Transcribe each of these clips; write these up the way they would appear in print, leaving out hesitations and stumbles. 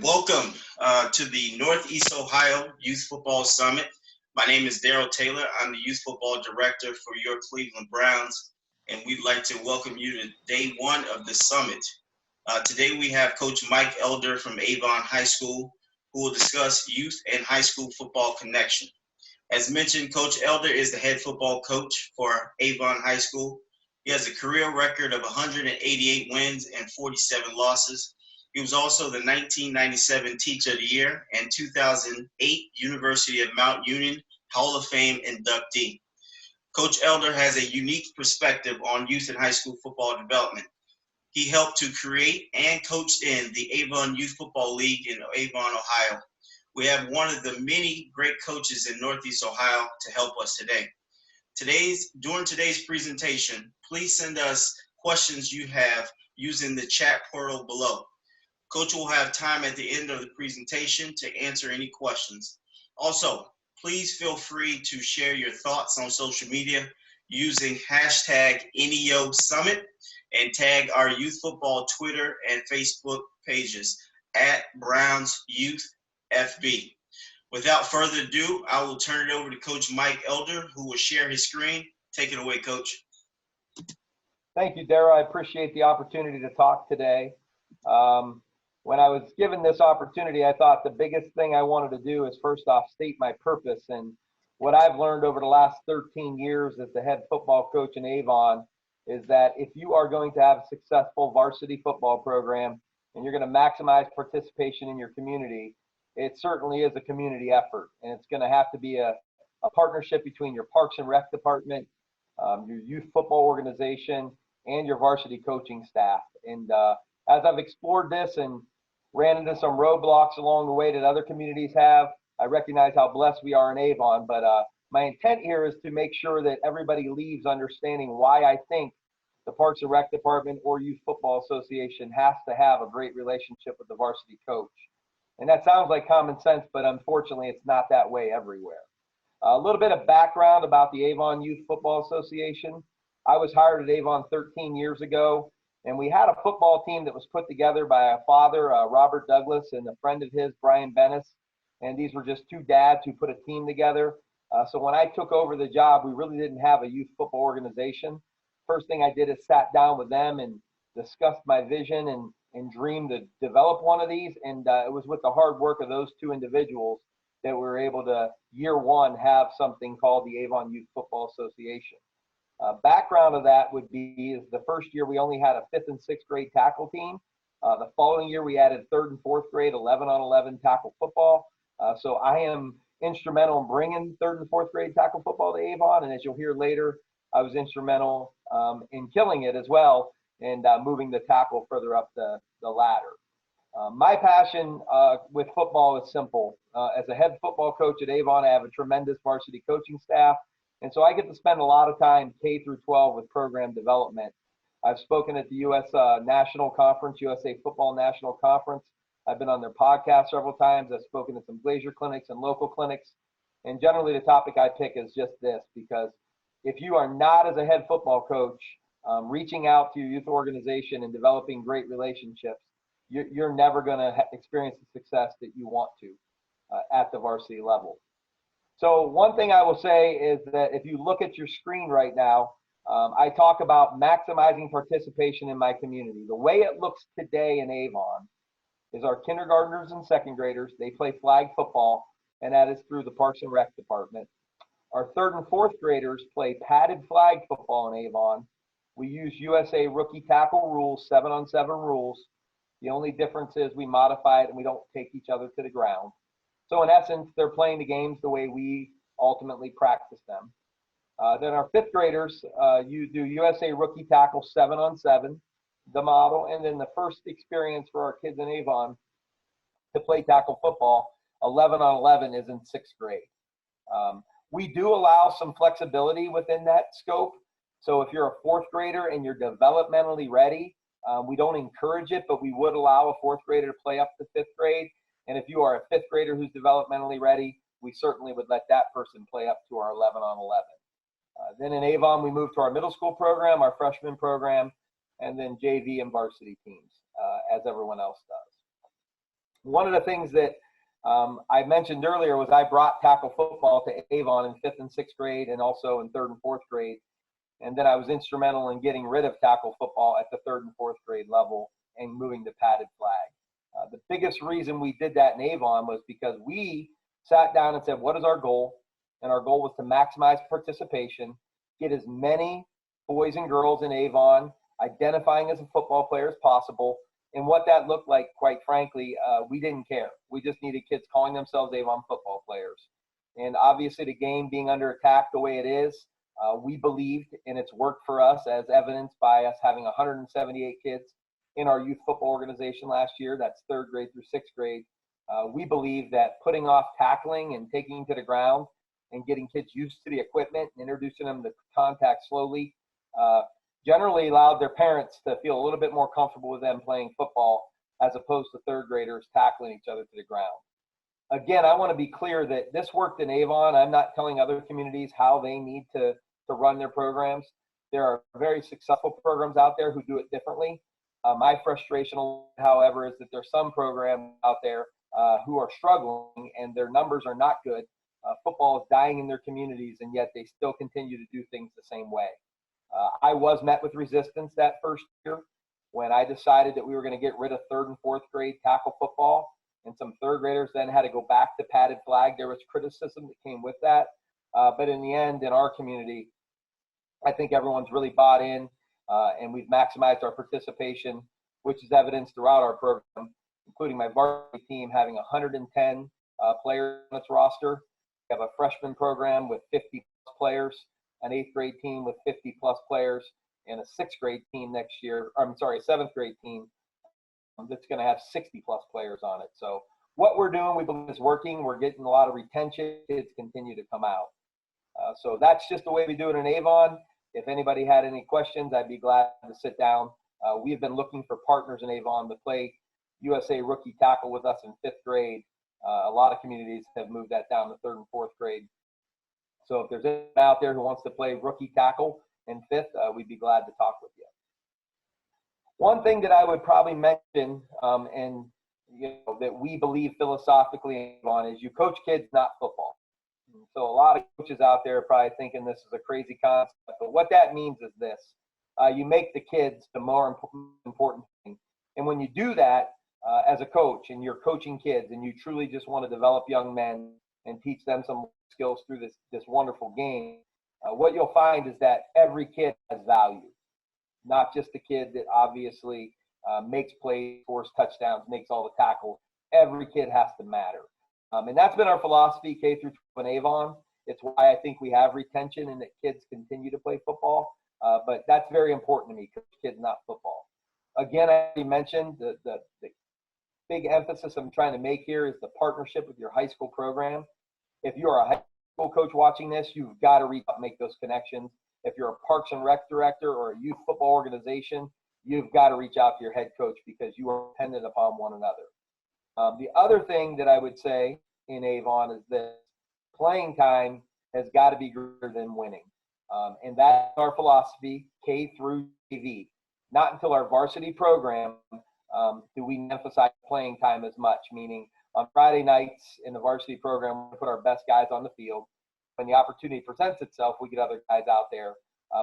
Welcome to the Northeast Ohio Youth Football Summit. My name is Daryl Taylor. I'm the Youth Football Director for your Cleveland Browns, and we'd like to welcome you to day one of the summit. Today we have Coach Mike Elder from Avon High School, who will discuss youth and high school football connection. As mentioned, Coach Elder is the head football coach for Avon High School. He has a career record of 188 wins and 47 losses. He was also the 1997 Teacher of the Year and 2008 University of Mount Union Hall of Fame inductee. Coach Elder has a unique perspective on youth and high school football development. He helped to create and coached in the Avon Youth Football League in Avon, Ohio. We have one of the many great coaches in Northeast Ohio to help us today. During today's presentation, please send us questions you have using the chat portal below. Coach will have time at the end of the presentation to answer any questions. Also, please feel free to share your thoughts on social media using hashtag NEOSummit and tag our youth football Twitter and Facebook pages at Browns Youth FB. Without further ado, I will turn it over to Coach Mike Elder, who will share his screen. Take it away, Coach. Thank you, Dara. I appreciate the opportunity to talk today. When I was given this opportunity, I thought the biggest thing I wanted to do is first off state my purpose. And what I've learned over the last 13 years as the head football coach in Avon is that if you are going to have a successful varsity football program and you're going to maximize participation in your community, it certainly is a community effort. And it's going to have to be a partnership between your Parks and Rec department, your youth football organization, and your varsity coaching staff. And as I've explored this and ran into some roadblocks along the way that other communities have, I recognize how blessed we are in Avon. But my intent here is to make sure that everybody leaves understanding why I think the Parks and Rec Department or Youth Football Association has to have a great relationship with the varsity coach. And that sounds like common sense, but unfortunately it's not that way everywhere. A little bit of background about the Avon Youth Football Association. I was hired at Avon 13 years ago. And we had a football team that was put together by a father, Robert Douglas, and a friend of his, Brian Bennis. And these were just two dads who put a team together. So when I took over the job, we really didn't have a youth football organization. First thing I did is sat down with them and discussed my vision and dream to develop one of these. And it was with the hard work of those two individuals that we were able to, year one, have something called the Avon Youth Football Association. Background of that would be is the first year we only had a 5th and 6th grade tackle team. The following year we added 3rd and 4th grade 11-on-11 tackle football. So I am instrumental in bringing 3rd and 4th grade tackle football to Avon, and as you'll hear later, I was instrumental in killing it as well and moving the tackle further up the ladder. My passion with football is simple. As a head football coach at Avon, I have a tremendous varsity coaching staff. And so I get to spend a lot of time K through 12 with program development. I've spoken at the U.S. National Conference, USA Football National Conference. I've been on their podcast several times. I've spoken at some Glacier clinics and local clinics. And generally the topic I pick is just this, because if you are not, as a head football coach, reaching out to your youth organization and developing great relationships, you're never going to experience the success that you want to at the varsity level. So one thing I will say is that if you look at your screen right now, I talk about maximizing participation in my community. The way it looks today in Avon is our kindergartners and second graders, they play flag football, and that is through the Parks and Rec department. Our 3rd and 4th graders play padded flag football in Avon. We use USA rookie tackle rules, 7-on-7 rules. The only difference is we modify it and we don't take each other to the ground. So in essence, they're playing the games the way we ultimately practice them. Then our 5th graders, you do USA rookie tackle 7-on-7, the model, and then the first experience for our kids in Avon to play tackle football, 11-on-11 is in 6th grade. We do allow some flexibility within that scope. So if you're a 4th grader and you're developmentally ready, we don't encourage it, but we would allow a 4th grader to play up to 5th grade. And if you are a 5th grader who's developmentally ready, we certainly would let that person play up to our 11-on-11. Then in Avon, we moved to our middle school program, our freshman program, and then JV and varsity teams, as everyone else does. One of the things that I mentioned earlier was I brought tackle football to Avon in 5th and 6th grade and also in 3rd and 4th grade. And then I was instrumental in getting rid of tackle football at the 3rd and 4th grade level and moving to padded flag. The biggest reason we did that in Avon was because we sat down and said, what is our goal? And our goal was to maximize participation, get as many boys and girls in Avon identifying as a football player as possible. And what that looked like, quite frankly, we didn't care. We just needed kids calling themselves Avon football players. And obviously the game being under attack the way it is, we believed, and it's worked for us as evidenced by us having 178 kids in our youth football organization last year. That's 3rd grade through 6th grade. We believe that putting off tackling and taking to the ground and getting kids used to the equipment and introducing them to contact slowly generally allowed their parents to feel a little bit more comfortable with them playing football as opposed to 3rd graders tackling each other to the ground. Again, I want to be clear that this worked in Avon. I'm not telling other communities how they need to run their programs. There are very successful programs out there who do it differently. My frustration, however, is that there's some programs out there who are struggling and their numbers are not good. Football is dying in their communities, and yet they still continue to do things the same way. I was met with resistance that first year when I decided that we were going to get rid of 3rd and 4th grade tackle football, and some 3rd graders then had to go back to padded flag. There was criticism that came with that. But in the end, in our community, I think everyone's really bought in, and we've maximized our participation, which is evidenced throughout our program, including my varsity team having 110 players on its roster. We have a freshman program with 50 plus players, an 8th grade team with 50 plus players, and a 6th grade team next year. I'm sorry, a 7th grade team that's going to have 60 plus players on it. So what we're doing, we believe is working. We're getting a lot of retention. Kids continue to come out. So that's just the way we do it in Avon. If anybody had any questions, I'd be glad to sit down. We have been looking for partners in Avon to play USA rookie tackle with us in 5th grade. A lot of communities have moved that down to 3rd and 4th grade. So if there's anyone out there who wants to play rookie tackle in 5th, we'd be glad to talk with you. One thing that I would probably mention, and that we believe philosophically on, is you coach kids, not football. So a lot of coaches out there are probably thinking this is a crazy concept, but what that means is this. You make the kids the more important thing. And when you do that as a coach and you're coaching kids and you truly just want to develop young men and teach them some skills through this wonderful game, what you'll find is that every kid has value, not just the kid that obviously makes plays, scores touchdowns, makes all the tackles. Every kid has to matter. And that's been our philosophy, K through 12 in Avon. It's why I think we have retention and that kids continue to play football. But that's very important to me, coach kids, not football. Again, I already mentioned the big emphasis I'm trying to make here is the partnership with your high school program. If you are a high school coach watching this, you've got to reach out and make those connections. If you're a Parks and Rec director or a youth football organization, you've got to reach out to your head coach because you are dependent upon one another. The other thing that I would say in Avon is that playing time has got to be greater than winning. And that's our philosophy, K through JV. Not until our varsity program do we emphasize playing time as much, meaning on Friday nights in the varsity program, we put our best guys on the field. When the opportunity presents itself, we get other guys out there.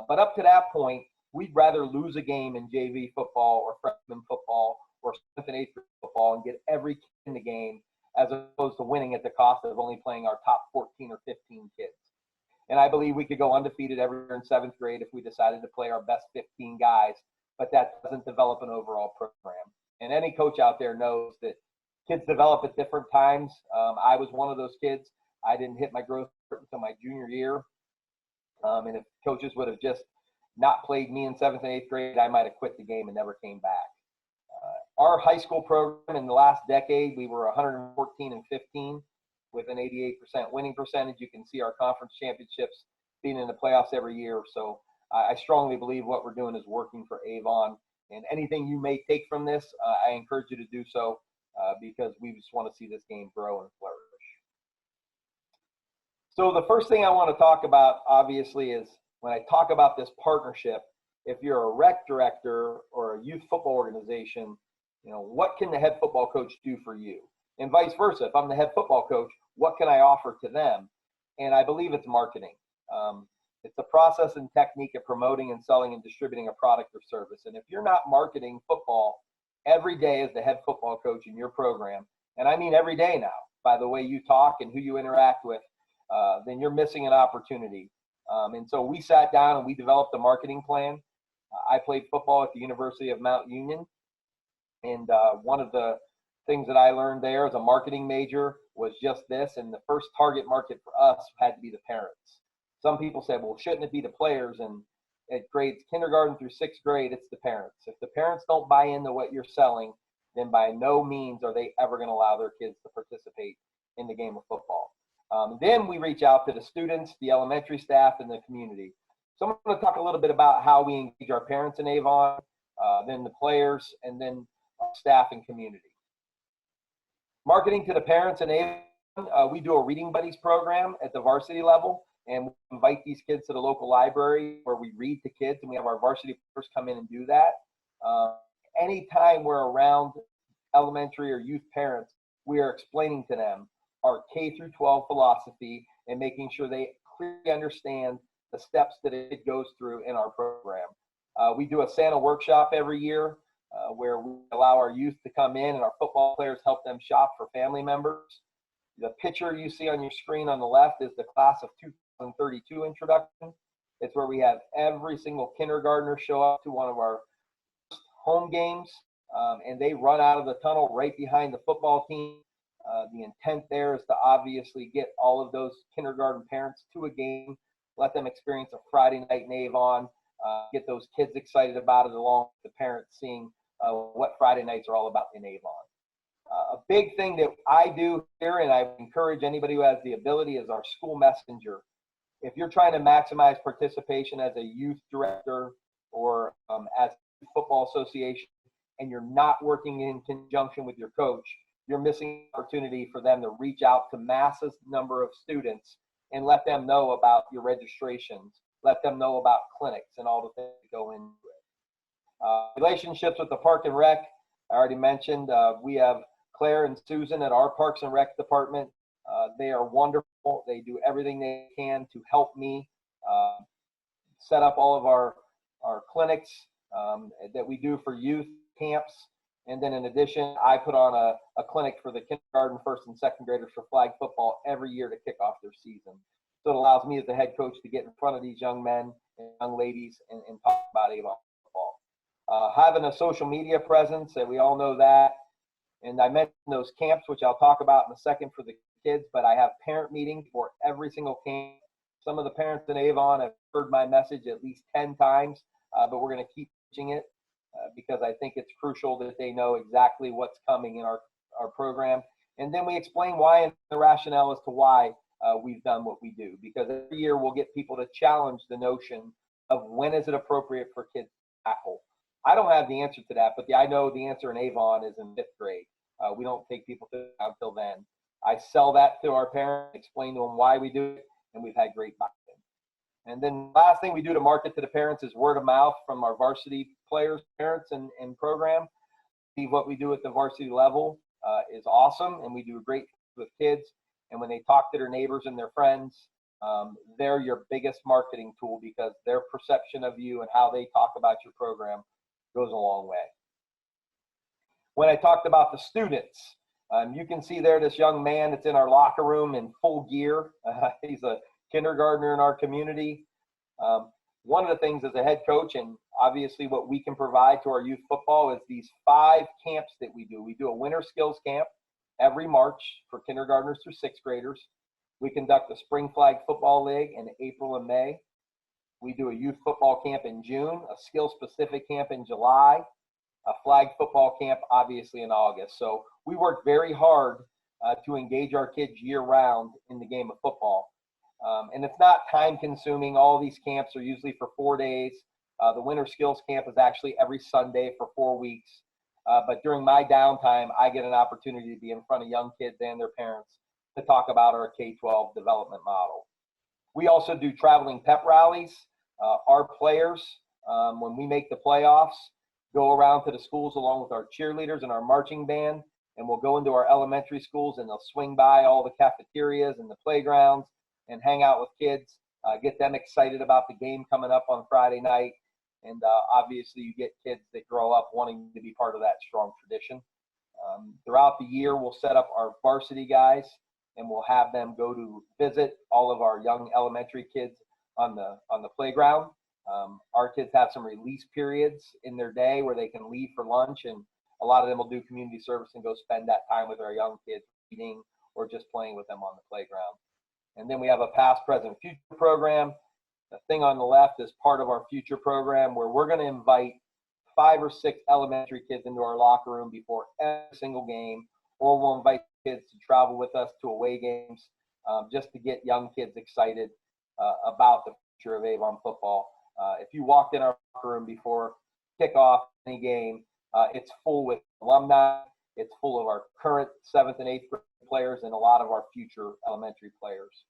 But up to that point, we'd rather lose a game in JV football or freshman football or 7th and 8th grade football and get every kid in the game as opposed to winning at the cost of only playing our top 14 or 15 kids. And I believe we could go undefeated every year in 7th grade if we decided to play our best 15 guys, but that doesn't develop an overall program. And any coach out there knows that kids develop at different times. I was one of those kids. I didn't hit my growth until my junior year. And if coaches would have just not played me in 7th and 8th grade, I might have quit the game and never came back. Our high school program in the last decade, we were 114 and 15 with an 88% winning percentage. You can see our conference championships being in the playoffs every year. So I strongly believe what we're doing is working for Avon. And anything you may take from this, I encourage you to do so because we just want to see this game grow and flourish. So the first thing I want to talk about, obviously, is when I talk about this partnership, if you're a rec director or a youth football organization, what can the head football coach do for you? And vice versa. If I'm the head football coach, what can I offer to them? And I believe it's marketing. It's the process and technique of promoting and selling and distributing a product or service. And if you're not marketing football every day as the head football coach in your program, and I mean every day now, by the way you talk and who you interact with, then you're missing an opportunity. And so we sat down and we developed a marketing plan. I played football at the University of Mount Union. And one of the things that I learned there as a marketing major was just this. And the first target market for us had to be the parents. Some people said, well, shouldn't it be the players? And at grades kindergarten through sixth grade, it's the parents. If the parents don't buy into what you're selling, then by no means are they ever going to allow their kids to participate in the game of football. Then we reach out to the students, the elementary staff, and the community. So I'm going to talk a little bit about how we engage our parents in Avon, then the players, and then our staff and community. Marketing to the parents in Avon, we do a Reading Buddies program at the varsity level, and we invite these kids to the local library where we read to kids, and we have our varsity players come in and do that. Anytime we're around elementary or youth parents, we are explaining to them our K through 12 philosophy and making sure they clearly understand the steps that it goes through in our program. We do a Santa workshop every year where we allow our youth to come in and our football players help them shop for family members. The picture you see on your screen on the left is the class of 2032 introduction. It's where we have every single kindergartner show up to one of our home games, and they run out of the tunnel right behind the football team. The intent there is to obviously get all of those kindergarten parents to a game, let them experience a Friday night in Avon, get those kids excited about it along with the parents seeing what Friday nights are all about in Avon. A big thing that I do here, and I encourage anybody who has the ability, is our school messenger. If you're trying to maximize participation as a youth director or as a football association, and you're not working in conjunction with your coach, you're missing an opportunity for them to reach out to massive number of students and let them know about your registrations, let them know about clinics and all the things that go into it. Relationships with the Park and Rec, I already mentioned. We have Claire and Susan at our Parks and Rec department. They are wonderful. They do everything they can to help me set up all of our clinics that we do for youth camps. And then in addition, I put on a clinic for the kindergarten, first and second graders for flag football every year to kick off their season. So it allows me as the head coach to get in front of these young men and young ladies and talk about Avon football. Having a social media presence, and we all know that. And I mentioned those camps, which I'll talk about in a second for the kids, but I have parent meetings for every single camp. Some of the parents in Avon have heard my message at least 10 times, but we're going to keep teaching it. Because I think it's crucial that they know exactly what's coming in our program. And then we explain why and the rationale as to why we've done what we do. Because every year we'll get people to challenge the notion of when is it appropriate for kids to tackle. I don't have the answer to that, but I know the answer in Avon is in 5th grade. We don't take people to until then. I sell that to our parents, explain to them why we do it, and we've had great buy-in. And then last thing we do to market to the parents is word of mouth from our varsity players, parents, and program. What we do at the varsity level is awesome, and we do great with kids. And when they talk to their neighbors and their friends, they're your biggest marketing tool because their perception of you and how they talk about your program goes a long way. When I talked about the students, you can see there this young man that's in our locker room in full gear. He's a kindergartner in our community. One of the things as a head coach, and obviously what we can provide to our youth football, is these 5 camps that we do. We do a winter skills camp every March for kindergartners through 6th graders. We conduct a spring flag football league in April and May. We do a youth football camp in June, a skill specific camp in July, a flag football camp obviously in August. So we work very hard to engage our kids year round in the game of football. And it's not time consuming. All these camps are usually for 4 days. The winter skills camp is actually every Sunday for 4 weeks. But during my downtime, I get an opportunity to be in front of young kids and their parents to talk about our K-12 development model. We also do traveling pep rallies. Our players, when we make the playoffs, go around to the schools along with our cheerleaders and our marching band, and we'll go into our elementary schools, and they'll swing by all the cafeterias and the playgrounds and hang out with kids, get them excited about the game coming up on Friday night. And obviously you get kids that grow up wanting to be part of that strong tradition. Throughout the year, we'll set up our varsity guys, and we'll have them go to visit all of our young elementary kids on the playground. Our kids have some release periods in their day where they can leave for lunch, and a lot of them will do community service and go spend that time with our young kids, eating or just playing with them on the playground. And then we have a past, present, future program. The thing on the left is part of our future program, where we're going to invite 5 or 6 elementary kids into our locker room before every single game, or we'll invite kids to travel with us to away games, just to get young kids excited about the future of Avon football. If you walked in our locker room before kickoff any game, it's full with alumni. It's full of our current 7th and 8th grade players and a lot of our future elementary players.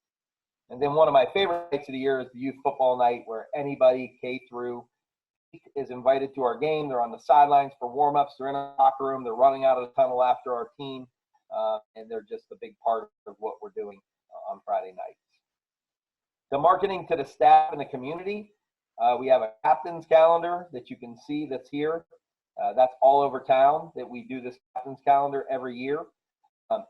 And then one of my favorite nights of the year is the youth football night, where anybody K through is invited to our game. They're on the sidelines for warm-ups. They're in a locker room. They're running out of the tunnel after our team, and they're just a big part of what we're doing on Friday nights. The marketing to the staff and the community, we have a captain's calendar that you can see that's here. That's all over town that we do this captain's calendar every year.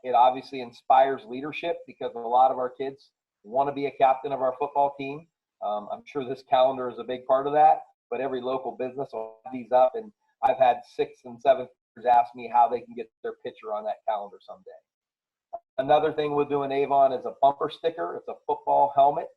It obviously inspires leadership because a lot of our kids want to be a captain of our football team. I'm sure this calendar is a big part of that, but every local business will have these up, and I've had 6th and 7th graders ask me how they can get their picture on that calendar someday. Another thing we'll do in Avon is a bumper sticker. It's a football helmet.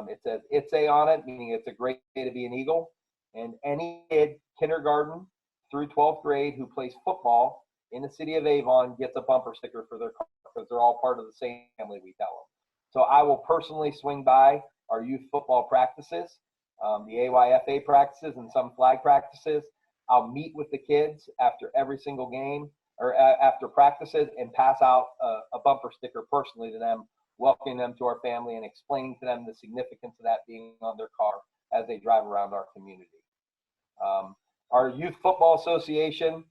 It says "It's a" on it, meaning it's a great day to be an Eagle. And any kid, kindergarten through 12th grade, who plays football in the city of Avon gets a bumper sticker for their car, because they're all part of the same family, we tell them. So I will personally swing by our youth football practices, the AYFA practices, and some flag practices. I'll meet with the kids after every single game, or after practices, and pass out a bumper sticker personally to them, welcoming them to our family and explaining to them the significance of that being on their car as they drive around our community. Our Youth Football Association,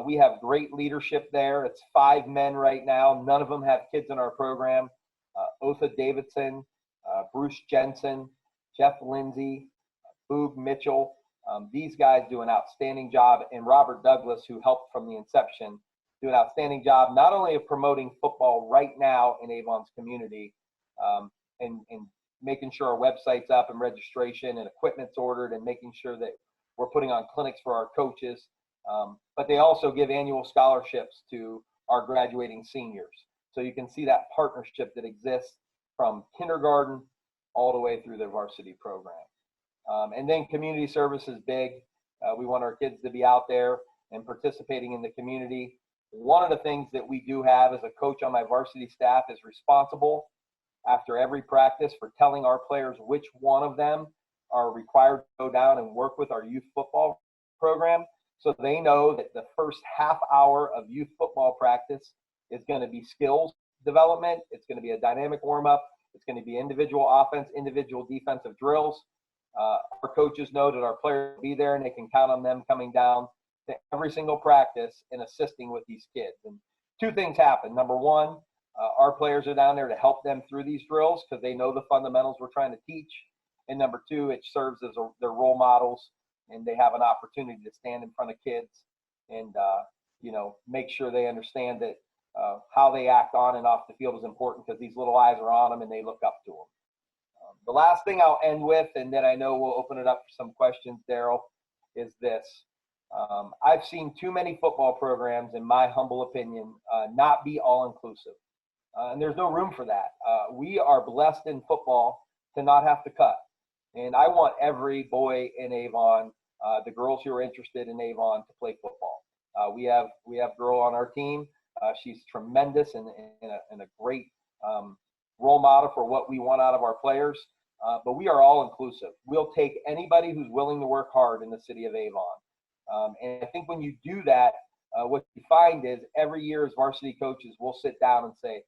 we have great leadership there. It's 5 men right now. None of them have kids in our program. Otha Davidson, Bruce Jensen, Jeff Lindsay, Boog Mitchell. These guys do an outstanding job, and Robert Douglas, who helped from the inception, do an outstanding job not only of promoting football right now in Avon's community, and making sure our website's up and registration and equipment's ordered, and making sure that we're putting on clinics for our coaches, but they also give annual scholarships to our graduating seniors. So you can see that partnership that exists from kindergarten all the way through the varsity program. And then community service is big. We want our kids to be out there and participating in the community. One of the things that we do have as a coach on my varsity staff is responsible after every practice for telling our players which one of them are required to go down and work with our youth football program, so they know that the first half hour of youth football practice is going to be skills development. It's going to be a dynamic warm-up. It's going to be individual offense, individual defensive drills. Our coaches know that our players will be there, and they can count on them coming down to every single practice and assisting with these kids. And 2 things happen. Number 1, our players are down there to help them through these drills because they know the fundamentals we're trying to teach. And number 2, it serves as their role models, and they have an opportunity to stand in front of kids and make sure they understand that how they act on and off the field is important, because these little eyes are on them and they look up to them. The last thing I'll end with, and then I know we'll open it up for some questions, Daryl, is this. I've seen too many football programs, in my humble opinion, not be all-inclusive. And there's no room for that. We are blessed in football to not have to cut. And I want every boy in Avon, the girls who are interested in Avon, to play football. We have a girl on our team. She's tremendous and a great role model for what we want out of our players. But we are all inclusive. We'll take anybody who's willing to work hard in the city of Avon. And I think when you do that, what you find is every year as varsity coaches, we'll sit down and say,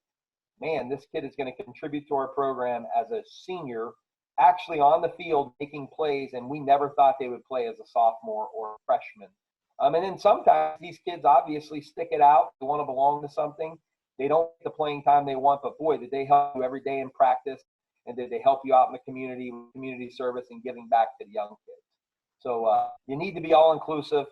man, this kid is going to contribute to our program as a senior, actually on the field making plays, and we never thought they would play as a sophomore or a freshman And then sometimes these kids obviously stick it out. They want to belong to something. They don't get the playing time they want, but boy, did they help you every day in practice, and did they help you out in the community, community service, and giving back to the young kids. So you need to be all-inclusive.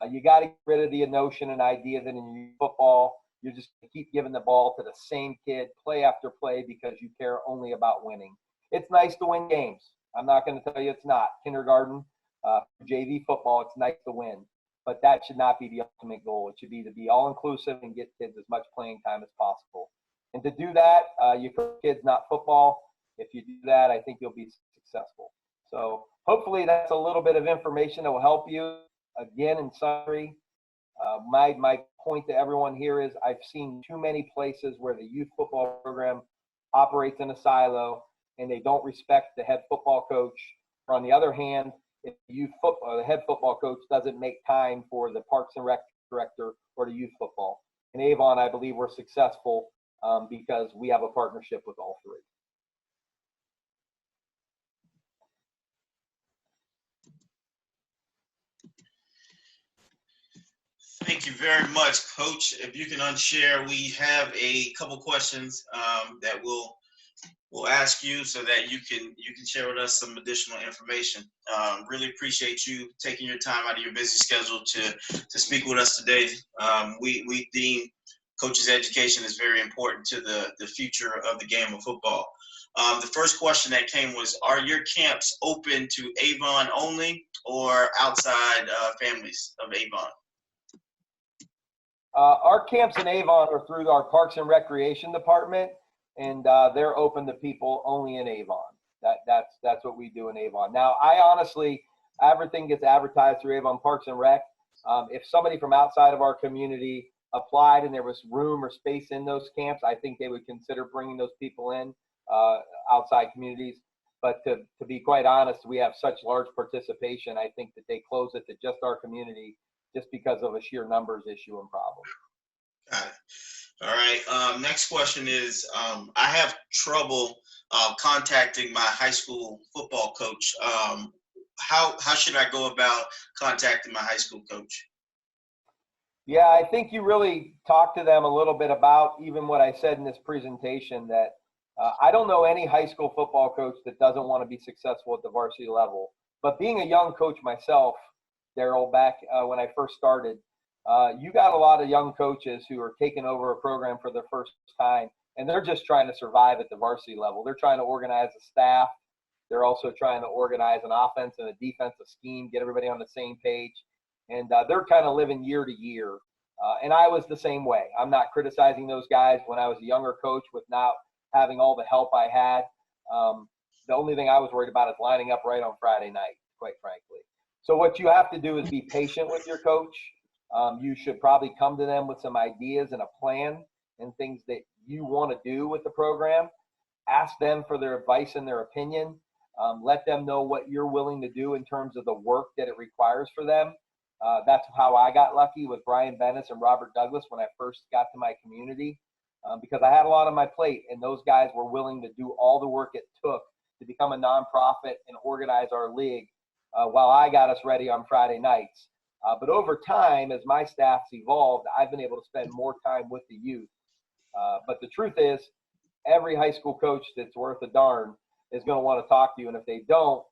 You got to get rid of the notion and idea that in football, you're just going to keep giving the ball to the same kid play after play because you care only about winning. It's nice to win games. I'm not going to tell you it's not. Kindergarten, JV football, it's nice to win. But that should not be the ultimate goal. It should be to be all-inclusive and get kids as much playing time as possible. And to do that, you coach kids, not football. If you do that, I think you'll be successful. So hopefully that's a little bit of information that will help you. Again, in summary, my point to everyone here is I've seen too many places where the youth football program operates in a silo and they don't respect the head football coach. Or on the other hand, if the head football coach doesn't make time for the Parks and Rec director or the youth football. In Avon, I believe we're successful because we have a partnership with all three. Thank you very much, Coach. If you can unshare, we have a couple questions that we'll ask you so that you can share with us some additional information. Really appreciate you taking your time out of your busy schedule to speak with us today. We deem coaches' education is very important to the future of the game of football. The first question that came was, are your camps open to Avon only or outside families of Avon? Our camps in Avon are through our Parks and Recreation department, and they're open to people only in Avon. That's what we do in Avon. Now, everything gets advertised through Avon Parks and Rec. If somebody from outside of our community applied and there was room or space in those camps, I think they would consider bringing those people in, outside communities. But to be quite honest, we have such large participation, I think that they close it to just our community just because of a sheer numbers issue and problem. Got it. All right. Next question is, I have trouble contacting my high school football coach. How should I go about contacting my high school coach? Yeah, I think you really talked to them a little bit about even what I said in this presentation, that I don't know any high school football coach that doesn't want to be successful at the varsity level. But being a young coach myself, Daryl, back when I first started, you got a lot of young coaches who are taking over a program for their first time, and they're just trying to survive at the varsity level. They're trying to organize a staff. They're also trying to organize an offense and a defensive scheme, get everybody on the same page. And they're kind of living year to year. And I was the same way. I'm not criticizing those guys. When I was a younger coach with not having all the help I had, the only thing I was worried about is lining up right on Friday night, quite frankly. So what you have to do is be patient with your coach. You should probably come to them with some ideas and a plan and things that you want to do with the program. Ask them for their advice and their opinion. Let them know what you're willing to do in terms of the work that it requires for them. That's how I got lucky with Brian Bennis and Robert Douglas when I first got to my community, because I had a lot on my plate, and those guys were willing to do all the work it took to become a nonprofit and organize our league while I got us ready on Friday nights. But over time, as my staff's evolved, I've been able to spend more time with the youth. But the truth is, every high school coach that's worth a darn is going to want to talk to you. And if they don't,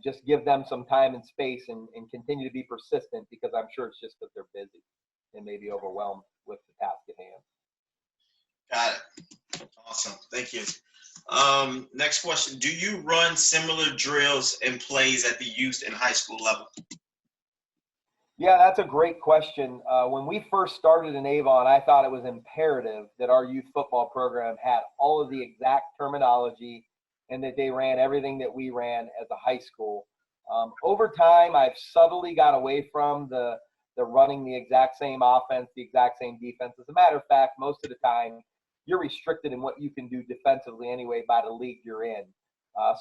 just give them some time and space and continue to be persistent, because I'm sure it's just that they're busy and maybe overwhelmed with the task at hand. Got it. Awesome. Thank you. Next question. Do you run similar drills and plays at the youth and high school level? Yeah, that's a great question. When we first started in Avon, I thought it was imperative that our youth football program had all of the exact terminology and that they ran everything that we ran as a high school. Over time, I've subtly got away from the running the exact same offense, the exact same defense. As a matter of fact, most of the time, you're restricted in what you can do defensively anyway by the league you're in.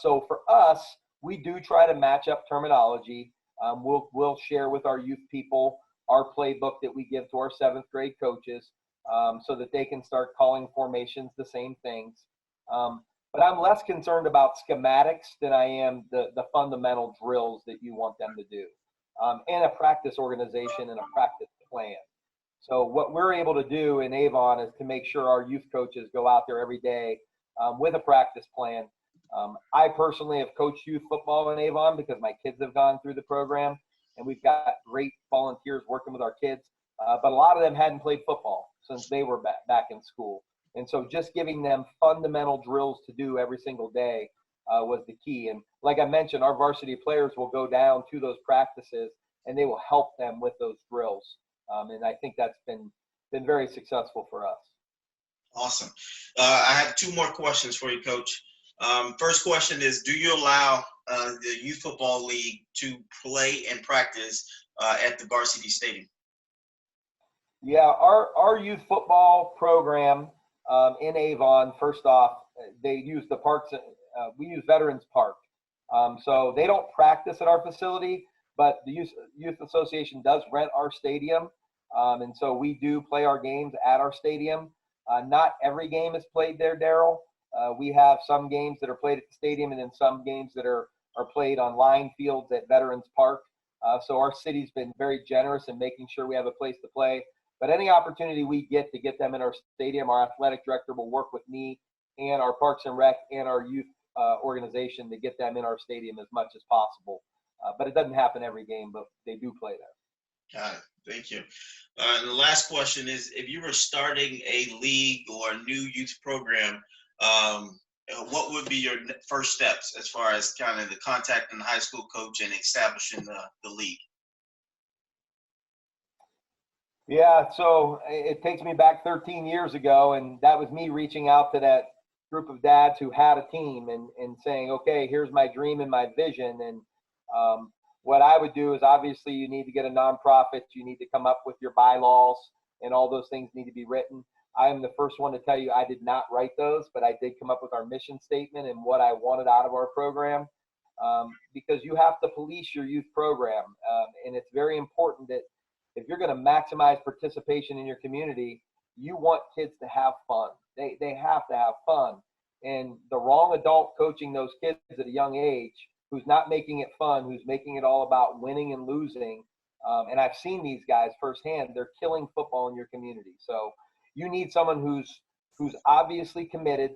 So for us, we do try to match up terminology. We'll share with our youth people our playbook that we give to our 7th grade coaches, so that they can start calling formations the same things. But I'm less concerned about schematics than I am the fundamental drills that you want them to do. and a practice organization and a practice plan. So what we're able to do in Avon is to make sure our youth coaches go out there every day with a practice plan. I personally have coached youth football in Avon because my kids have gone through the program, and we've got great volunteers working with our kids. But a lot of them hadn't played football since they were back in school. And so just giving them fundamental drills to do every single day was the key. And like I mentioned, our varsity players will go down to those practices and they will help them with those drills. And I think that's been very successful for us. Awesome. I have two more questions for you, Coach. First question is, do you allow the Youth Football League to play and practice at the varsity stadium? Yeah, our youth football program in Avon, first off, they use the parks. We use Veterans Park. So they don't practice at our facility, but the Youth Association does rent our stadium. And so we do play our games at our stadium. Not every game is played there, Daryl. We have some games that are played at the stadium and then some games that are played on line fields at Veterans Park. So our city's been very generous in making sure we have a place to play. But any opportunity we get to get them in our stadium, our athletic director will work with me and our Parks and Rec and our youth organization to get them in our stadium as much as possible. But it doesn't happen every game, but they do play there. Got it. Thank you. And the last question is, if you were starting a league or a new youth program, what would be your first steps as far as kind of the contacting the high school coach and establishing the league? Yeah, so it takes me back 13 years ago, and that was me reaching out to that group of dads who had a team and saying, okay, here's my dream and my vision. And what I would do is, obviously you need to get a nonprofit, you need to come up with your bylaws, and all those things need to be written. I am the first one to tell you I did not write those, but I did come up with our mission statement and what I wanted out of our program, because you have to police your youth program. And it's very important that if you're going to maximize participation in your community, you want kids to have fun. They have to have fun. And the wrong adult coaching those kids at a young age, who's not making it fun, who's making it all about winning and losing, and I've seen these guys firsthand, they're killing football in your community. So you need someone who's obviously committed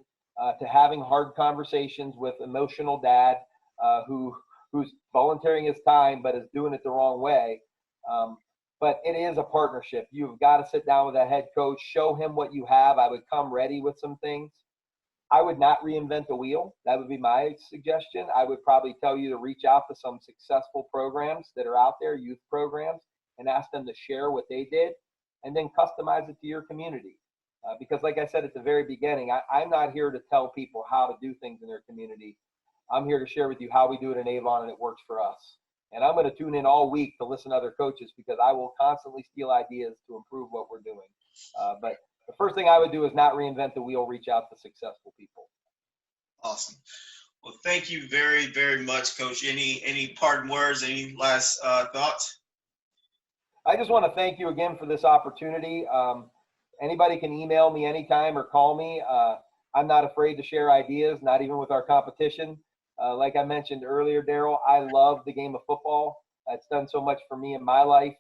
to having hard conversations with emotional dad, who's volunteering his time but is doing it the wrong way. But it is a partnership. You've got to sit down with a head coach, show him what you have. I would come ready with some things. I would not reinvent the wheel. That would be my suggestion. I would probably tell you to reach out to some successful programs that are out there, youth programs, and ask them to share what they did, and then customize it to your community. Because like I said at the very beginning, I'm not here to tell people how to do things in their community. I'm here to share with you how we do it in Avon, and it works for us. And I'm going to tune in all week to listen to other coaches, because I will constantly steal ideas to improve what we're doing. But the first thing I would do is not reinvent the wheel, reach out to successful people. Awesome. Well, thank you very, very much, Coach. Any parting words, any last thoughts? I just want to thank you again for this opportunity. Anybody can email me anytime or call me. I'm not afraid to share ideas, not even with our competition. Like I mentioned earlier, Daryl, I love the game of football. It's done so much for me in my life,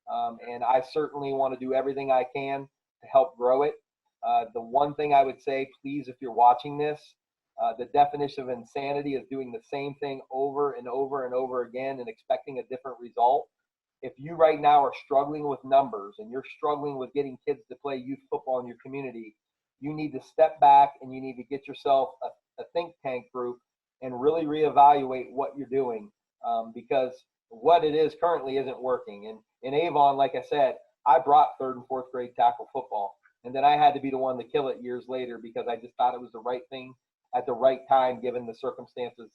and I certainly want to do everything I can to help grow it. The one thing I would say, please, if you're watching this, the definition of insanity is doing the same thing over and over and over again and expecting a different result. If you right now are struggling with numbers and you're struggling with getting kids to play youth football in your community, you need to step back and you need to get yourself a think tank group and really reevaluate what you're doing, because what it is currently isn't working. And in Avon, like I said, I brought 3rd and 4th grade tackle football, and then I had to be the one to kill it years later because I just thought it was the right thing at the right time given the circumstances,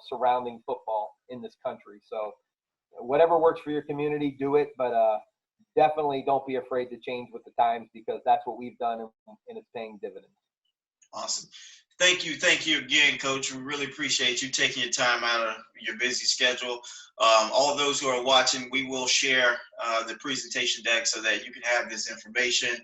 surrounding football in this country. So whatever works for your community, do it, but definitely don't be afraid to change with the times, because that's what we've done, and it's paying dividends. Awesome. Thank you again, Coach. We really appreciate you taking your time out of your busy schedule. All those who are watching, we will share the presentation deck so that you can have this information.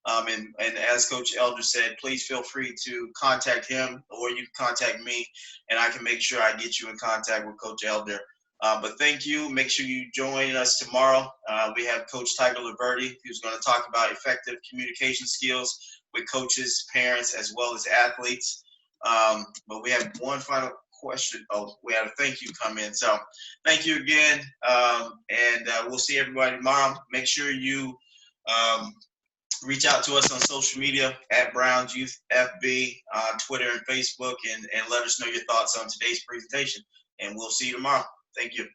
And as Coach Elder said, please feel free to contact him, or you can contact me, and I can make sure I get you in contact with Coach Elder But thank you. Make sure you join us tomorrow. We have Coach Tiger Laverty, who's going to talk about effective communication skills with coaches, parents, as well as athletes. But we have one final question. Oh, we had a thank you come in. So thank you again. And we'll see everybody tomorrow. Make sure you reach out to us on social media at Browns Youth FB, Twitter and Facebook, and let us know your thoughts on today's presentation. And we'll see you tomorrow. Thank you.